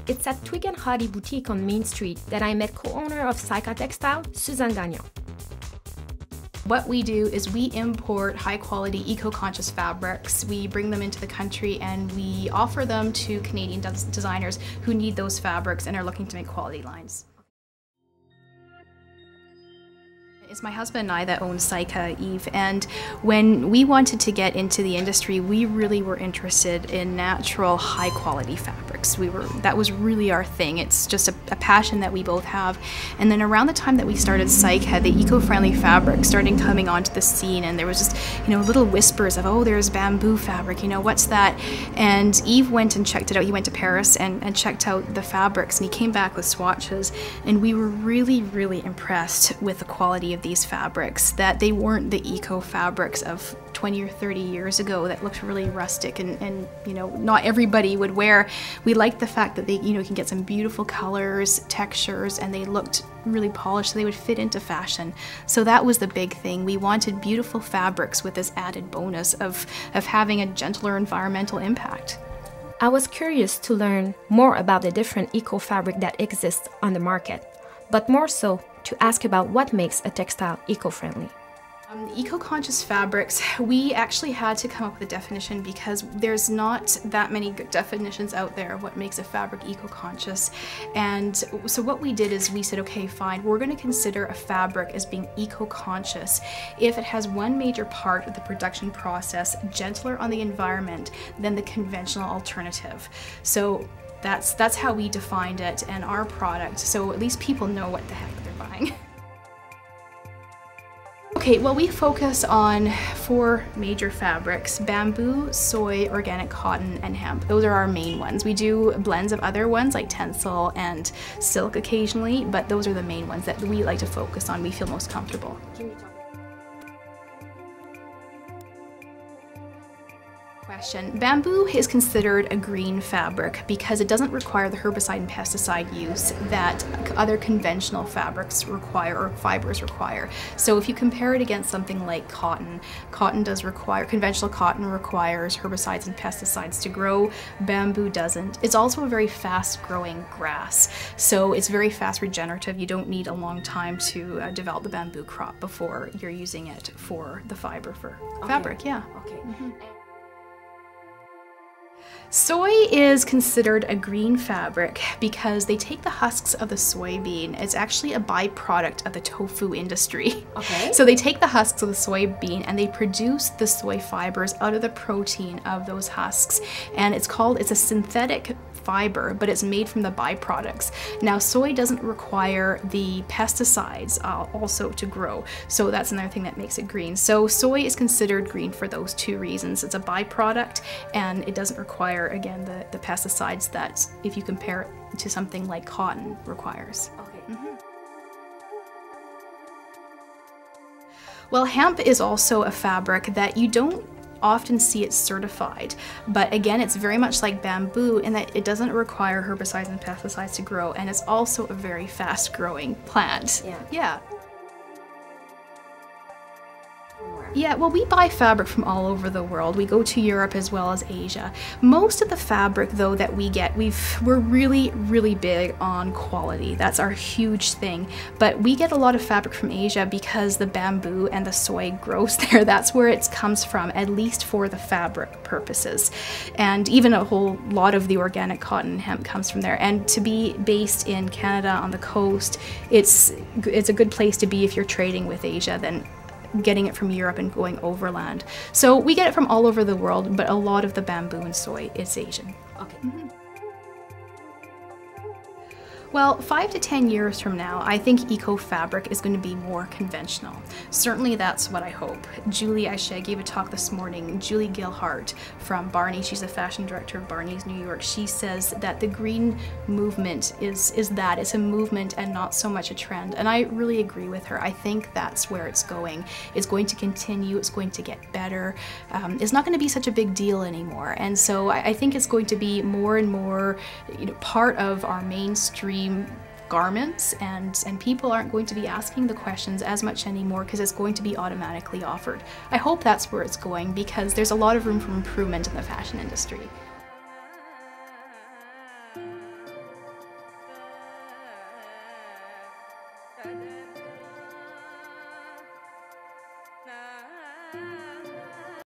It's at Twig and Hottie Boutique on Main Street that I met co-owner of Syka Textiles, Suzanne Gagnon. What we do is we import high-quality, eco-conscious fabrics. We bring them into the country and we offer them to Canadian designers who need those fabrics and are looking to make quality lines. It's my husband and I that own Syka, Eve, and when we wanted to get into the industry, we really were interested in natural, high-quality fabrics. That was really our thing. It's just a passion that we both have. And then around the time that we started Syka, the eco-friendly fabric started coming onto the scene, and there was just, little whispers of, oh, there's bamboo fabric, what's that? And Eve went and checked it out. He went to Paris and checked out the fabrics, and he came back with swatches, and we were really, really impressed with the quality of these fabrics, that they weren't the eco fabrics of 20 or 30 years ago that looked really rustic and not everybody would wear. We liked the fact that they can get some beautiful colors, textures, and they looked really polished, so they would fit into fashion. So that was the big thing. We wanted beautiful fabrics with this added bonus of having a gentler environmental impact. I was curious to learn more about the different eco fabric that exists on the market, but more so to ask about what makes a textile eco-friendly. Eco-conscious fabrics, we actually had to come up with a definition because there's not that many good definitions out there of what makes a fabric eco-conscious. And so what we did is we said, okay, fine, we're going to consider a fabric as being eco-conscious if it has one major part of the production process gentler on the environment than the conventional alternative. So that's how we defined it and our product, so at least people know what the heck they're buying. Okay, well, we focus on 4 major fabrics: bamboo, soy, organic cotton, and hemp. Those are our main ones. We do blends of other ones like tencel and silk occasionally, but those are the main ones that we like to focus on, we feel most comfortable. Question. Bamboo is considered a green fabric because it doesn't require the herbicide and pesticide use that other conventional fabrics require or fibers require. So if you compare it against something like cotton, conventional cotton requires herbicides and pesticides to grow. Bamboo doesn't. It's also a very fast growing grass, so it's very fast regenerative. You don't need a long time to develop the bamboo crop before you're using it for the fiber for fabric. Yeah. Okay. Mm-hmm. Soy is considered a green fabric because they take the husks of the soybean. It's actually a byproduct of the tofu industry. Okay. So they take the husks of the soybean and they produce the soy fibers out of the protein of those husks. And it's a synthetic fiber, but it's made from the byproducts. Now, soy doesn't require the pesticides also to grow, so that's another thing that makes it green. So soy is considered green for those 2 reasons. It's a byproduct and it doesn't require, again, the pesticides that, if you compare it to something like cotton, requires. Okay. Mm-hmm. Well, hemp is also a fabric that you don't often see it certified, but again, it's very much like bamboo in that it doesn't require herbicides and pesticides to grow, and it's also a very fast growing plant. Yeah. Yeah, well, we buy fabric from all over the world. We go to Europe as well as Asia. Most of the fabric, though, that we get, we're really, really big on quality. That's our huge thing. But we get a lot of fabric from Asia because the bamboo and the soy grows there. That's where it comes from, at least for the fabric purposes. And even a whole lot of the organic cotton and hemp comes from there. And to be based in Canada on the coast, it's a good place to be if you're trading with Asia than getting it from Europe and going overland. So we get it from all over the world, but a lot of the bamboo and soy is Asian. Okay. Mm-hmm. Well, 5 to 10 years from now, I think eco-fabric is going to be more conventional. Certainly that's what I hope. Julie, I gave a talk this morning, Julie Gilhart from Barney, she's the fashion director of Barney's New York, she says that the green movement is that, it's a movement and not so much a trend. And I really agree with her. I think that's where it's going. It's going to continue, it's going to get better. It's not going to be such a big deal anymore. And so I think it's going to be more and more, part of our mainstream garments, and people aren't going to be asking the questions as much anymore because it's going to be automatically offered. I hope that's where it's going because there's a lot of room for improvement in the fashion industry. Canada.